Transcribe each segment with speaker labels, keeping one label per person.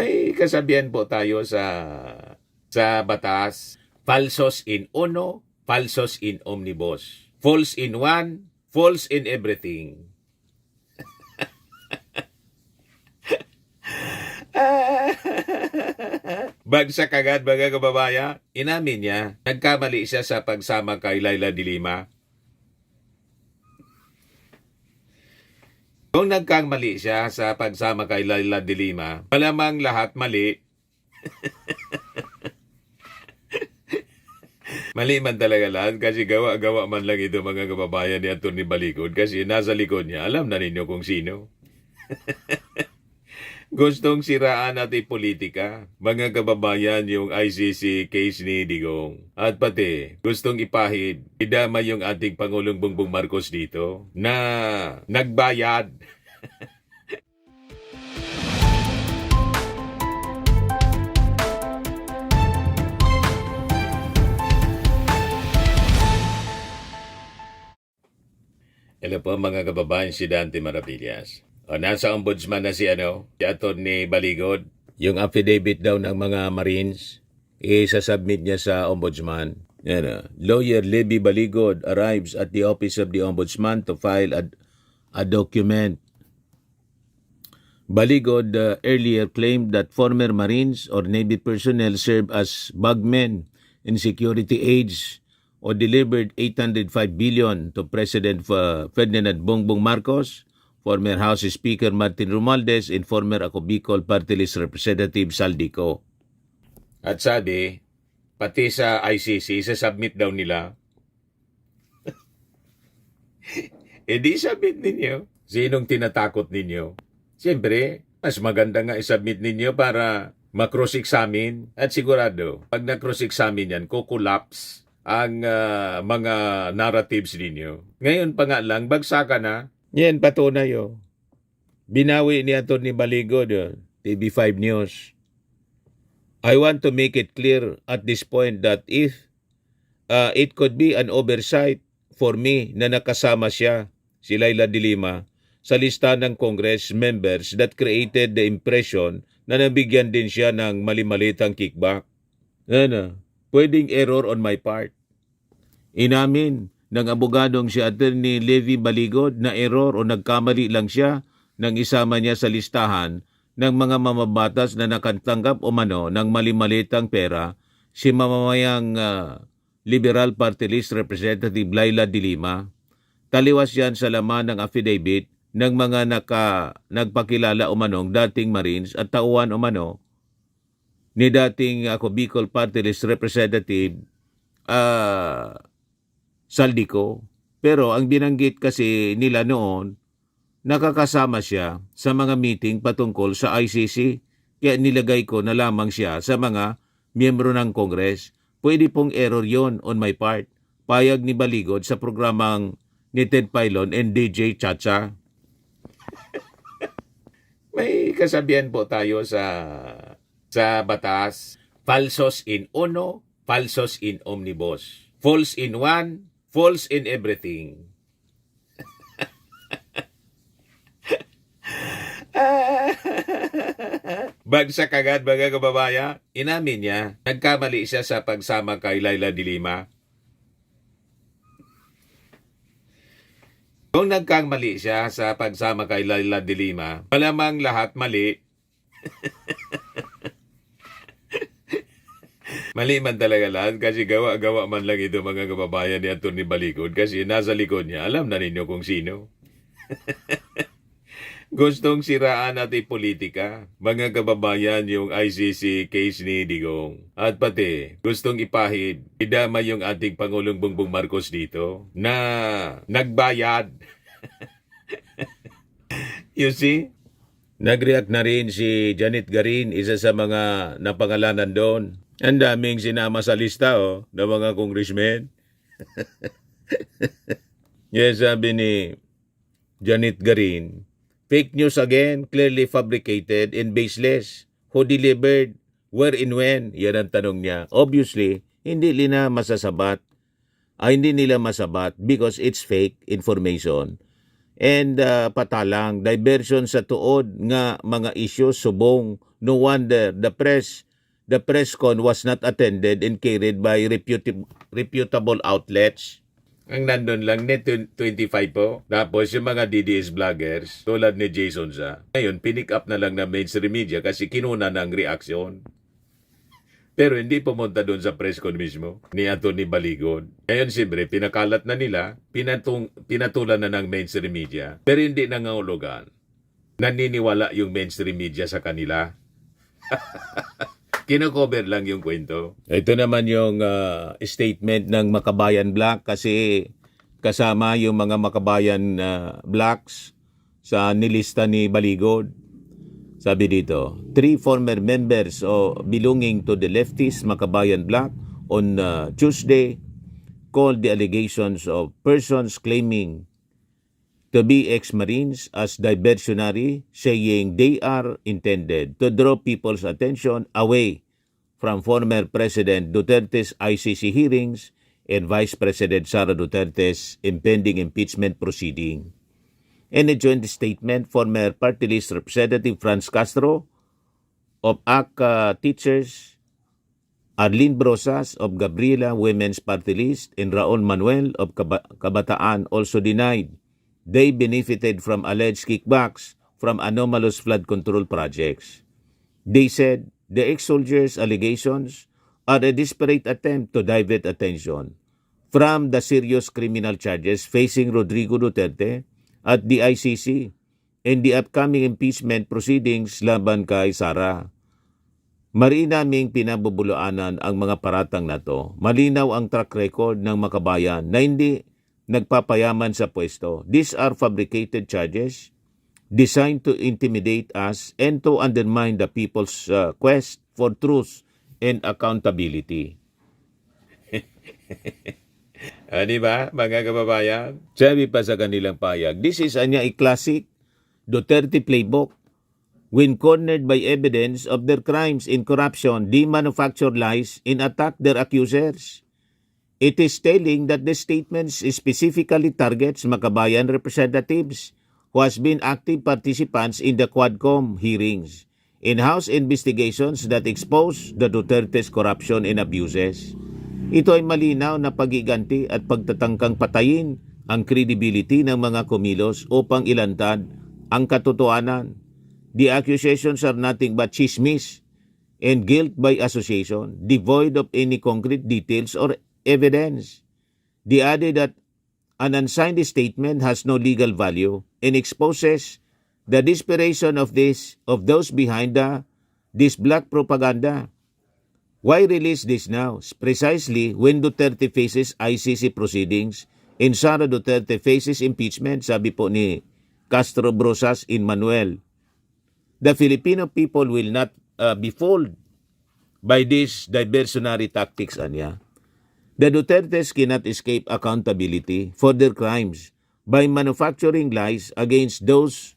Speaker 1: May kasabihan po tayo sa batas, falsos in uno, falsos in omnibus. False in one, false in everything. Bagsak agad mga kababayan. Inamin niya, nagkamali siya sa pagsama kay Laila de Lima. Kung nagkamali siya sa pagsama kay Laila de Lima, malamang lahat mali. Mali man talaga lahat kasi gawa-gawa man lang ito mga kababayan ni Atty. Baligod kasi nasa likod niya, alam na ninyo kung sino. Gustong siraan natin politika, mga kababayan, yung ICC case ni Digong. At pati, gustong ipahid, idama yung ating Pangulong Bongbong Marcos dito na nagbayad. Hello po mga kababayan, si Dante Maravillas. Nasa ombudsman na si Atty. Baligod. Yung affidavit daw ng mga Marines, isasubmit niya sa ombudsman. Lawyer Levy Baligod arrives at the office of the ombudsman to file a document. Baligod earlier claimed that former Marines or Navy personnel served as bagmen and security aides or delivered 805 billion to President Ferdinand Bongbong Marcos, former House Speaker Martin Romualdez, and former Ako Bicol Party List Representative Saldico. At sabi, pati sa ICC, isasubmit daw nila. Di submit ninyo. Sinong tinatakot ninyo? Siyempre, mas maganda nga isubmit ninyo para makross-examine. At sigurado, pag na-cross-examine yan, kukulaps ang mga narratives ninyo. Ngayon pa nga lang, bagsakan na. Yan, patunay yun. Binawi ni Atty. Baligod, TV5 News. I want to make it clear at this point that if it could be an oversight for me na nakasama siya, si Laila de Lima, sa lista ng Congress members that created the impression na nabigyan din siya ng mali-malitang kickback. Pwedeng error on my part. Inamin ng abogadong si Atty. Levy Baligod na error o nagkamali lang siya nang isama niya sa listahan ng mga mamabatas na nakatanggap o mano ng mali-malitang pera si mamamayang Liberal Party List Representative Laila de Lima. Taliwas yan sa laman ng affidavit ng mga nagpakilala o manong dating Marines at tauhan o mano ni dating Ako Bicol Party List Representative Saldico. Pero ang binanggit kasi nila noon, nakakasama siya sa mga meeting patungkol sa ICC. Kaya nilagay ko na lamang siya sa mga miyembro ng Congress. Pwede pong error yon on my part. Payag ni Baligod sa programang ni Ted Filon and DJ Chacha. May kasabihan po tayo sa batas, falsos in uno, falsos in omnibus. False in one, false in everything. Bagsak agad mga kababayan. Inamin niya, nagkamali siya sa pagsama kay Laila de Lima. Kung nagkamali siya sa pagsama kay Laila de Lima, malamang lahat mali. Mali man talaga lahat kasi gawa-gawa man lang ito mga kababayan ni Atty. Baligod kasi nasa likod niya, alam na ninyo kung sino. Gustong siraan natin politika, mga kababayan, yung ICC case ni Digong. At pati, gustong ipahid, idama yung ating Pangulong Bongbong Marcos dito na nagbayad. You see? Nag-react na rin si Janet Garin, isa sa mga napangalanan doon. Ang daming sinama sa lista ng mga congressmen. Yes, sabi ni Janet Garin, fake news again, clearly fabricated and baseless. Who delivered? Where and when? Yan ang tanong niya. Obviously, hindi nila masasabat because it's fake information.
Speaker 2: and patalang diversion sa tuod nga mga issues subong. No wonder the press con was not attended and carried by reputable outlets.
Speaker 1: Ang nandun lang, net 25 po. Tapos yung mga DDS vloggers, tulad ni Jason Za, ngayon, pinick up na lang ng mainstream media kasi kinuna ng reaksyon. Pero hindi pumunta doon sa press con mismo ni Anthony Baligon. Ngayon, siyempre, pinakalat na nila, pinatulan na ng mainstream media. Pero hindi nangangulugan. Naniniwala yung mainstream media sa kanila. Kino-cover lang yung kwento.
Speaker 2: Ito naman yung statement ng Makabayan Black kasi kasama yung mga Makabayan Blacks sa nilista ni Baligod. Sabi dito, 3 former members belonging to the leftist Makabayan Black on Tuesday called the allegations of persons claiming to be ex-Marines as diversionary, saying they are intended to draw people's attention away from former President Duterte's ICC hearings and Vice President Sara Duterte's impending impeachment proceeding. In a joint statement, former party list Representative Franz Castro of AC Teachers, Arlene Brosas of Gabriela Women's Party List, and Raul Manuel of Kabataan also denied they benefited from alleged kickbacks from anomalous flood control projects. They said the ex-soldiers' allegations are a desperate attempt to divert attention from the serious criminal charges facing Rodrigo Duterte at the ICC and the upcoming impeachment proceedings laban kay Sara. Mariin naming pinabubulaanan ang mga paratang na to. Malinaw ang track record ng Makabayan na hindi nagpapayaman sa pwesto. These are fabricated charges designed to intimidate us and to undermine the people's quest for truth and accountability.
Speaker 1: Di ba, mga kababayan?
Speaker 2: Sabi pa sa kanilang payag, this is a classic Duterte playbook. When cornered by evidence of their crimes in corruption, they manufacture lies and attack their accusers. It is telling that the statements specifically targets Makabayan representatives who has been active participants in the Quadcom hearings, in-house investigations that expose the Duterte's corruption and abuses. Ito ay malinaw na pagiganti at pagtatangkang patayin ang credibility ng mga kumilos upang ilantad ang katotohanan. The accusations are nothing but chismis and guilt by association, devoid of any concrete details or evidence. They added that an unsigned statement has no legal value and exposes the desperation of those behind this black propaganda. Why release this now? Precisely when Duterte faces ICC proceedings and Sara Duterte faces impeachment, sabi po ni Castro Brosas in Manuel. The Filipino people will not be fooled by these diversionary tactics, anya. The Dutertes cannot escape accountability for their crimes by manufacturing lies against those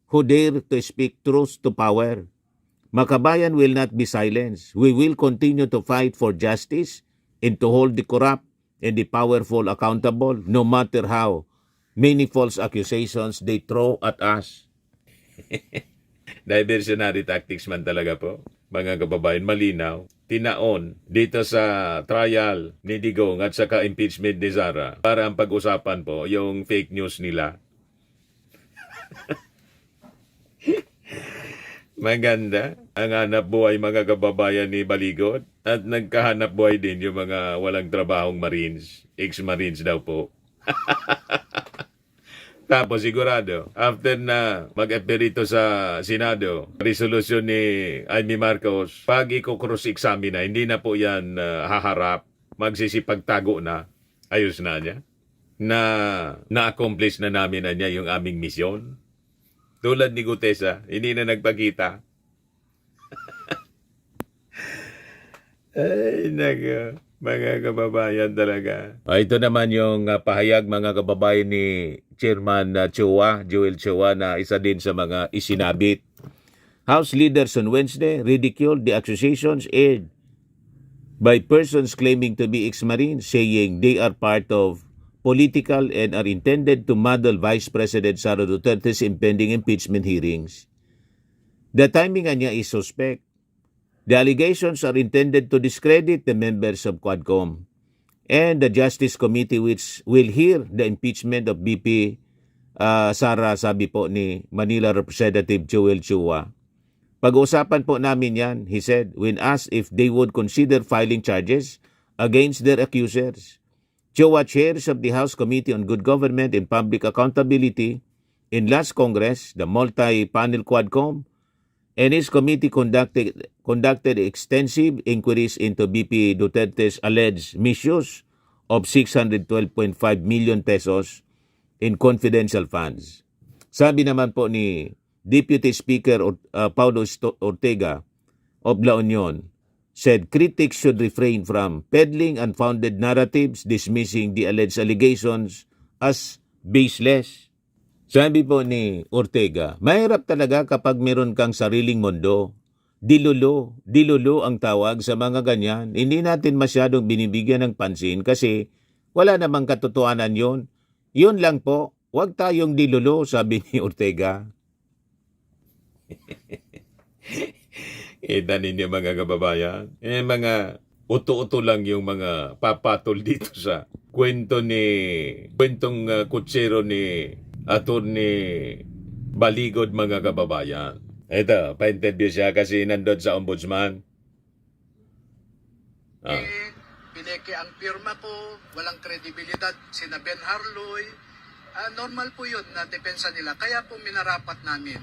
Speaker 2: who dare to speak truth to power. Makabayan will not be silenced. We will continue to fight for justice and to hold the corrupt and the powerful accountable no matter how many false accusations they throw at us.
Speaker 1: Diversionary tactics man talaga po. Mga kababayan, malinaw. Tinaon dito sa trial ni Digong at saka impeachment ni Sara para ang pag-usapan po yung fake news nila. Maganda ang hanap buhay mga kababayan ni Baligot at nagkahanap buhay din yung mga walang trabahong Marines, ex-Marines daw po. Tapos sigurado, after na mag-appear ito sa Senado, resolusyon ni Amy Marcos, pag i-cross-examine na, hindi na po yan haharap, magsisipagtago na, ayos na niya, na-accomplish na namin na niya yung aming misyon. Tulad ni Gutesa, hindi na nagpakita. Ay, naga. Mga kababayan talaga.
Speaker 2: Ito naman yung pahayag mga kababayan ni Chairman Joel Chua na isa din sa mga isinabit. House leaders on Wednesday ridiculed the accusations aired by persons claiming to be ex-Marines, saying they are part of political and are intended to muddle Vice President Sara Duterte's impending impeachment hearings. The timing niya is suspect. The allegations are intended to discredit the members of Quadcom and the Justice Committee which will hear the impeachment of BP Sara, sabi po ni Manila Representative Joel Chua. Pag-uusapan po namin yan, he said, when asked if they would consider filing charges against their accusers. Chua chairs of the House Committee on Good Government and Public Accountability in last Congress, the multi-panel Quadcom, and his committee conducted extensive inquiries into BP Duterte's alleged misuse of 612.5 million pesos in confidential funds. Sabi naman po ni Deputy Speaker Paulo Ortega of La Union, said critics should refrain from peddling unfounded narratives dismissing the alleged allegations as baseless. Sabi po ni Ortega, mahirap talaga kapag meron kang sariling mundo. Dilulo ang tawag sa mga ganyan. Hindi natin masyadong binibigyan ng pansin kasi wala namang katotohanan yon. Yun lang po, huwag tayong dilulo, sabi ni Ortega.
Speaker 1: Kita ninyo mga kababayan, mga uto-uto lang yung mga papatol dito sa kwentong kutsero ni Attorney Baligod mga kababayan. Ito, pa-interview siya kasi nandun sa ombudsman.
Speaker 3: Pineke ang pirma ko, walang kredibilidad, sina Ben Harloy. Normal po yun na depensa nila. Kaya po minarapat namin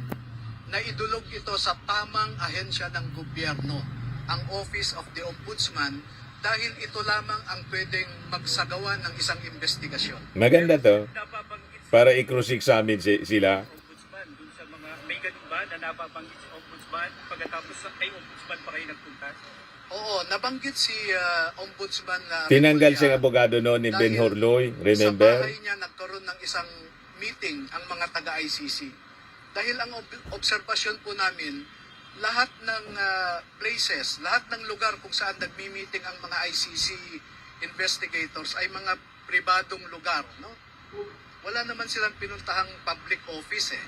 Speaker 3: na idulog ito sa tamang ahensya ng gobyerno, ang Office of the Ombudsman, dahil ito lamang ang pwedeng magsagawa ng isang investigasyon.
Speaker 1: Maganda to. Para i-cross-examine sila.
Speaker 4: Ombudsman, dun sa mga, may ganun ba na napabanggit si Ombudsman pagkatapos kay Ombudsman pa kayo nagpunta?
Speaker 3: Oo, nabanggit si Ombudsman na
Speaker 1: Tinanggal siyang abogado noon ni Ben Horloy, remember?
Speaker 3: Sa bahay niya nagkaroon ng isang meeting ang mga taga-ICC. Dahil ang obserbasyon po namin, lahat ng places, lahat ng lugar kung saan nagmi-meeting ang mga ICC investigators ay mga pribadong lugar, no? Wala naman silang pinuntahang public office eh.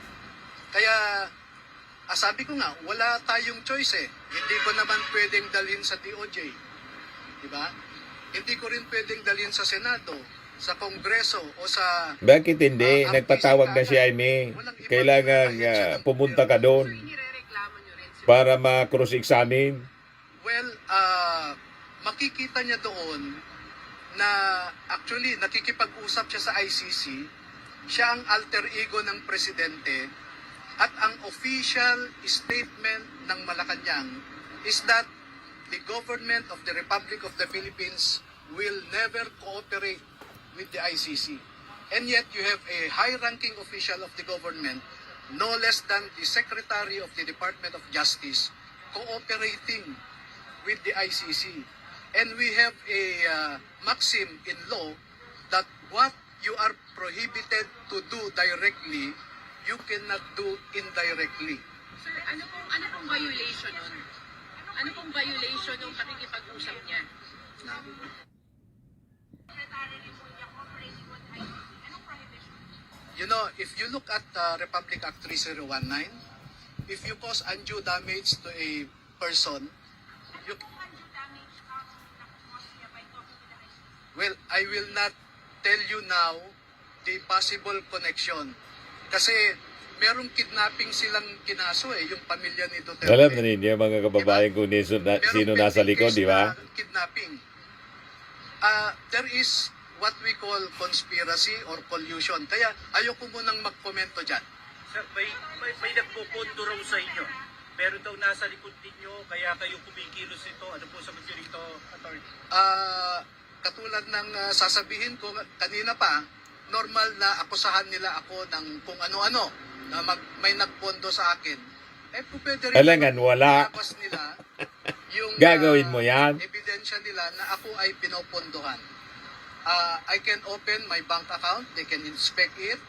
Speaker 3: Kaya, sabi ko nga, wala tayong choice eh. Hindi ko naman pwedeng dalhin sa DOJ. Diba? Hindi ko rin pwedeng dalhin sa Senado, sa Kongreso, o sa...
Speaker 1: Bakit hindi? Nagpatawag na si Jaime. Kailangan pumunta ka doon para ma-cross-examine.
Speaker 3: Well, makikita niya doon na actually nakikipag-usap siya sa ICC. Siya ang alter ego ng presidente at ang official statement ng Malacanang is that the government of the Republic of the Philippines will never cooperate with the ICC. And yet you have a high-ranking official of the government, no less than the Secretary of the Department of Justice, cooperating with the ICC. And we have a maxim in law that what you are prohibited to do directly, you cannot do indirectly.
Speaker 5: Sir, ano pong violation nun? Ano pong violation ng pakikipag-usap niya?
Speaker 3: You know, if you look at Republic Act 3019, if you cause undue damage to a person, you... Well, I will not tell you now the possible connection. Kasi merong kidnapping silang kinaso yung pamilya ni Duterte.
Speaker 1: Alam na ninyo mga kababayan kung sino nasa likod, di ba?
Speaker 3: Kidnapping. There is what we call conspiracy or collusion. Kaya ayoko munang magkomento dyan.
Speaker 4: Sir, may nagpupondo raw sa inyo. Meron daw nasa likod ninyo, kaya kayo kumikilos ito. Ano po sa mga dito, Attorney?
Speaker 3: Katulad ng sasabihin ko kanina pa, normal na akusahan nila ako ng kung ano-ano na may nagpondo sa akin. Kung pwede rin
Speaker 1: Alangan, wala.
Speaker 3: ilabas nila yung
Speaker 1: Gagawin mo yan?
Speaker 3: ebidensya nila na ako ay pinopondohan. I can open my bank account, they can inspect it,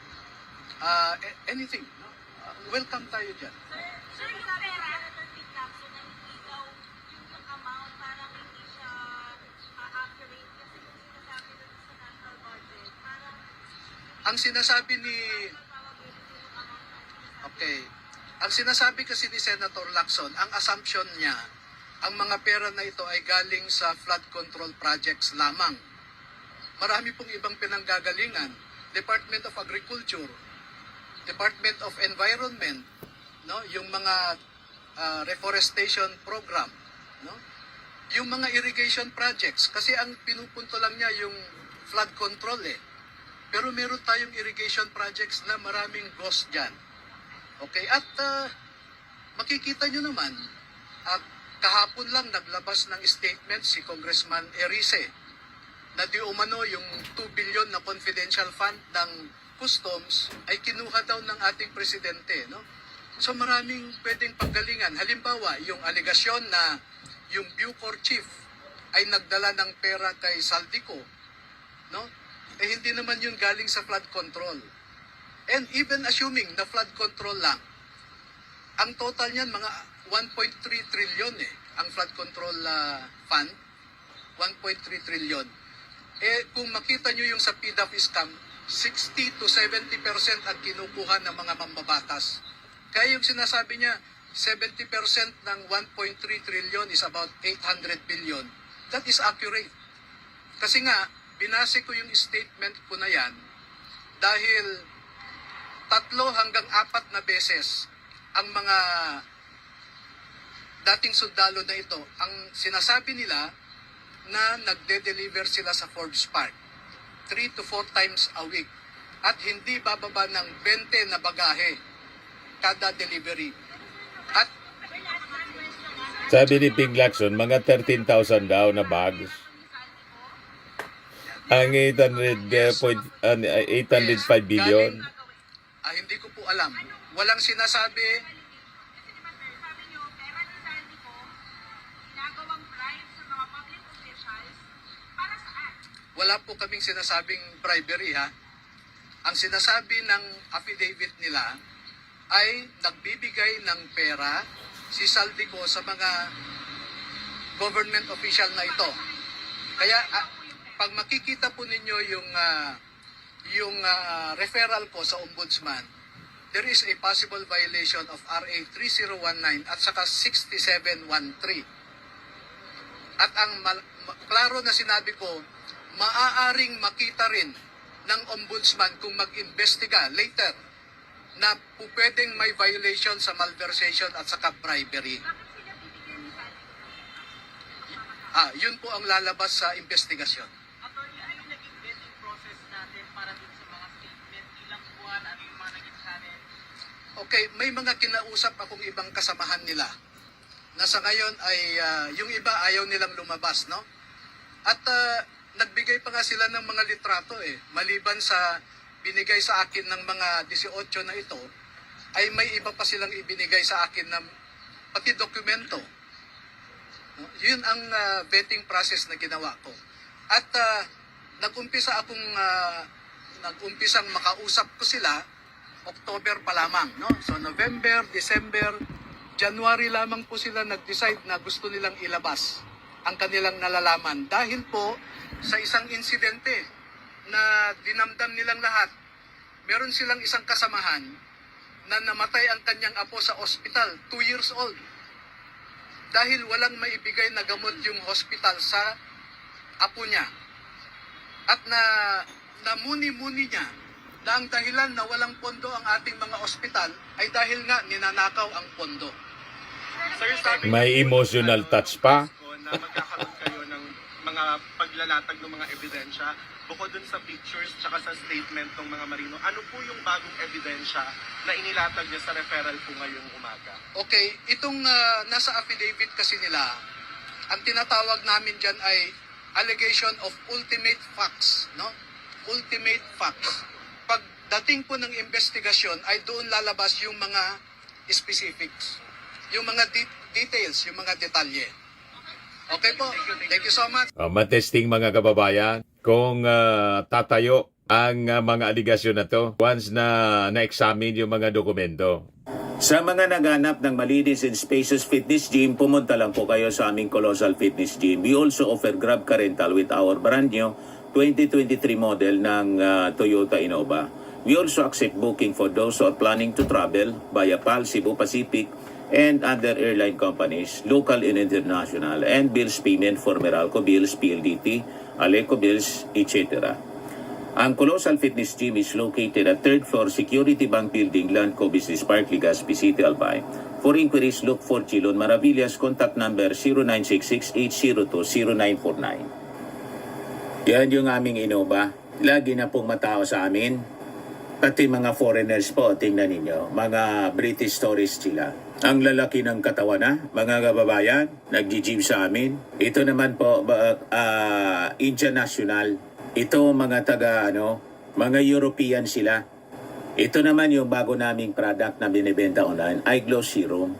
Speaker 3: anything. Welcome tayo dyan.
Speaker 6: Sir, yung pera na nag-pick-up, so hindi daw yung amount parang hindi siya accurate kasi yung sinasabi doon sa national budget, parang
Speaker 3: ang sinasabi ni ang sinasabi kasi ni Senator Lacson, ang assumption niya, ang mga pera na ito ay galing sa flood control projects lamang. Marami pong ibang pinanggagalingan. Department of Agriculture, Department of Environment, no, yung mga reforestation program, no, yung mga irrigation projects. Kasi ang pinupunto lang niya yung flood control Pero meron tayong irrigation projects na maraming ghost dyan. Okay, at makikita nyo naman, at kahapon lang naglabas ng statement si Congressman Erice na di umano yung 2 billion na confidential fund ng customs ay kinuha daw ng ating presidente, no? So maraming pwedeng panggalingan. Halimbawa, yung aligasyon na yung Bucor chief ay nagdala ng pera kay Saldico, no? Hindi naman yun galing sa flood control. And even assuming na flood control lang, ang total niyan mga 1.3 trillion ang flood control fund, 1.3 trillion. Kung makita nyo yung sa PDAP scam, 60 to 70% ang kinukuha ng mga mambabatas. Kaya yung sinasabi niya, 70% ng 1.3 trillion is about 800 billion. That is accurate. Kasi nga, binase ko yung statement ko na yan dahil 3 hanggang 4 na beses ang mga dating sundalo na ito, ang sinasabi nila na nagde-deliver sila sa Forbes Park 3 to 4 times a week at hindi bababa ng 20 na bagahe kada delivery. At
Speaker 1: Sabi ni Ping Lacson, mga 13,000 daw na bags. Ang 805 billion.
Speaker 3: hindi ko po alam. Walang sinasabi.
Speaker 6: Kasi diba sir, sabi niyo, pera ni Sandy ko, ginagawang bribe sa mga public officials, para saan?
Speaker 3: Wala po kaming sinasabing bribery ha. Ang sinasabi ng affidavit nila ay nagbibigay ng pera si Saldico sa mga government official na ito. Kaya pag makikita po ninyo yung referral ko sa ombudsman, there is a possible violation of RA 3019 at saka 6713. At ang klaro na sinabi ko, maaaring makita rin ng ombudsman kung mag-imbestiga later na po pwedeng may violation sa malversation at saka bribery.
Speaker 6: Bakit sila bibigyan ni Sandy ko?
Speaker 3: Yun po ang lalabas sa investigasyon.
Speaker 4: Attorney, ano yung naging vetting process natin para dun sa mga statement, ilang buwan, ano yung mga naging challenge?
Speaker 3: Okay, may mga kinausap akong ibang kasamahan nila na sa ngayon ay yung iba ayaw nilang lumabas, no? At nagbigay pa nga sila ng mga litrato maliban sa binigay sa akin ng mga 18 na ito, ay may iba pa silang ibinigay sa akin na pati dokumento. No? Yun ang vetting process na ginawa ko. At nag-umpisang makausap ko sila October pa lamang, no? So November, December, January lamang po sila nag-decide na gusto nilang ilabas ang kanilang nalalaman dahil po sa isang insidente na dinamdam nilang lahat. Meron silang isang kasamahan na namatay ang kanyang apo sa ospital, 2 years old. Dahil walang maibigay na gamot yung hospital sa apo niya. At namuni-muni niya na ang dahilan na walang pondo ang ating mga ospital ay dahil nga ninanakaw ang pondo.
Speaker 4: Sir, sabi
Speaker 1: May emotional touch pa.
Speaker 4: na magkakaroon kayo ng mga paglalatag ng mga ebidensya bukod dun sa pictures tsaka sa statement ng mga marino. Ano po yung bagong ebidensya na inilatag niya sa referral po ngayong umaga?
Speaker 3: Okay, itong nasa affidavit kasi nila, ang tinatawag namin dyan ay allegation of ultimate facts, no? Ultimate facts. Pagdating po ng investigasyon ay doon lalabas yung mga specifics, yung mga details, yung mga detalye. Okay po, thank you so much.
Speaker 1: Matesting mga kababayan kung tatayo ang mga aligasyon na to once na na-examine yung mga dokumento.
Speaker 2: Sa mga naghanap ng malinis and spacious fitness gym, pumunta lang po kayo sa aming Colossal Fitness Gym. We also offer Grab Car Rental with our brand new 2023 model ng Toyota Innova. We also accept booking for those who are planning to travel via PAL, Cebu Pacific, and other airline companies, local and international, and bills payment for Meralco Bills, PLDT, Aleco Bills, etc. Ang Colossal Fitness Gym is located at 3rd floor Security Bank Building, Landco Business Park, Legazpi City, Albay. For inquiries, look for Chilon Maravillas. Contact number 0966-802-0949. Yan yung aming Innova. Lagi na pong matawa sa amin. Pati mga foreigners po, tingnan ninyo. Mga British tourists sila. Ang lalaki ng katawan na, mga kababayan, nag-gym sa amin. Ito naman po, Indian National. Ito mga mga European sila. Ito naman yung bago naming product na binibenta online, Eye Glow Serum.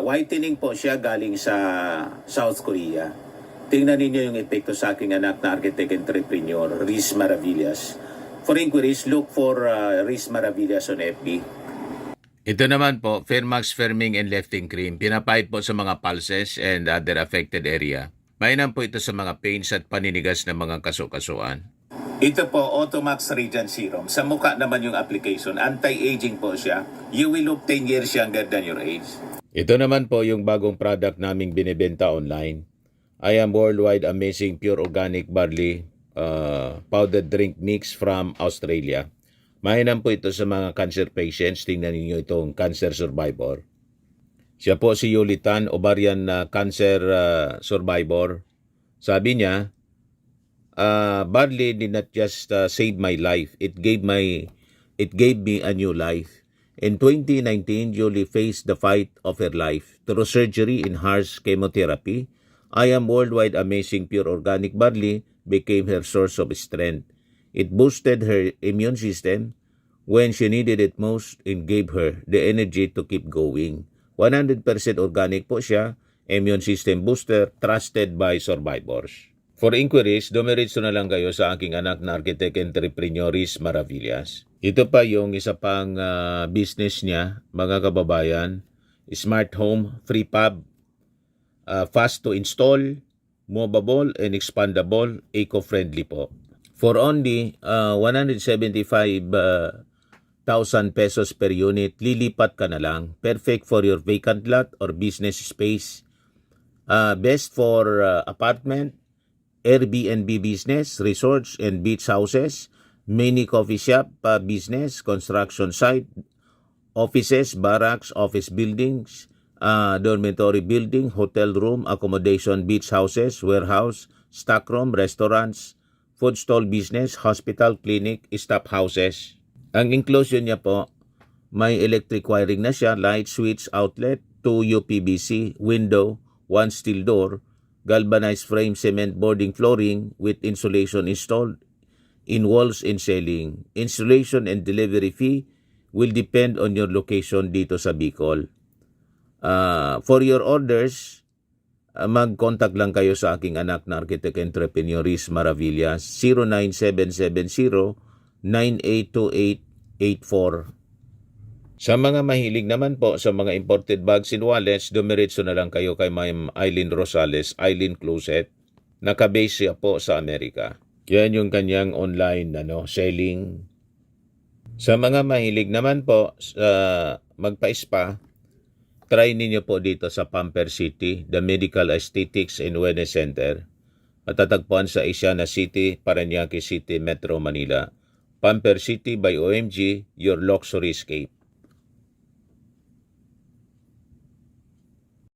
Speaker 2: Whitening po siya galing sa South Korea. Tingnan ninyo yung epekto sa aking anak na architect entrepreneur, Riz Maravillas. For inquiries, look for Riz Maravillas on FB.
Speaker 1: Ito naman po, Fairmax Firming and Lifting Cream. Pinapahid po sa mga pulses and other affected area. Mainam po ito sa mga pains at paninigas ng mga kaso-kasuan.
Speaker 2: Ito po, Automax Radiant Serum. Sa mukha naman yung application. Anti-aging po siya. You will look 10 years younger than your age.
Speaker 1: Ito naman po yung bagong product naming binibenta online. I am Worldwide Amazing Pure Organic Barley Powdered Drink Mix from Australia. Mainam po ito sa mga cancer patients. Tingnan niyo itong cancer survivor. Siya po si Yulitan, ovarian cancer survivor. Sabi niya, barley did not just save my life. It gave me a new life. In 2019, Julie faced the fight of her life. Through surgery and harsh chemotherapy, I am Worldwide Amazing Pure Organic Barley became her source of strength. It boosted her immune system when she needed it most and gave her the energy to keep going. 100% organic po siya, immune system booster, trusted by survivors. For inquiries, dumiretso na lang kayo sa aking anak na architect entrepreneur Riz Maravillas. Ito pa yung isa pang business niya, mga kababayan, smart home, free pub, fast to install, movable and expandable, eco-friendly po. For only 175,000 pesos per unit, lilipat ka na lang. Perfect for your vacant lot or business space. Best for apartment, Airbnb business, resorts and beach houses, mini coffee shop business, construction site, offices, barracks, office buildings, dormitory building, hotel room, accommodation, beach houses, warehouse, stockroom, restaurants, food stall business, hospital, clinic, staff houses. Ang inclusion niya po, may electric wiring na siya, light, switch, outlet, 2 UPVC, window, 1 steel door, galvanized frame cement boarding flooring with insulation installed in walls and ceiling. Installation and delivery fee will depend on your location dito sa Bicol. For your orders, mag-contact lang kayo sa aking anak na architect entrepreneur Riz Maravillas, 09770-982884. Sa mga mahilig naman po sa mga imported bags and wallets, dumiretso na lang kayo kay Ma'am Eileen Rosales, Eileen Closet. Nakabase siya po sa Amerika. Yan yung kanyang online selling. Sa mga mahilig naman po sa magpa-spa, try ninyo po dito sa Pamper City, the Medical Aesthetics and Wellness Center. Matatagpuan sa Asiana City, Parañaque City, Metro Manila. Pamper City by OMG, your luxury escape.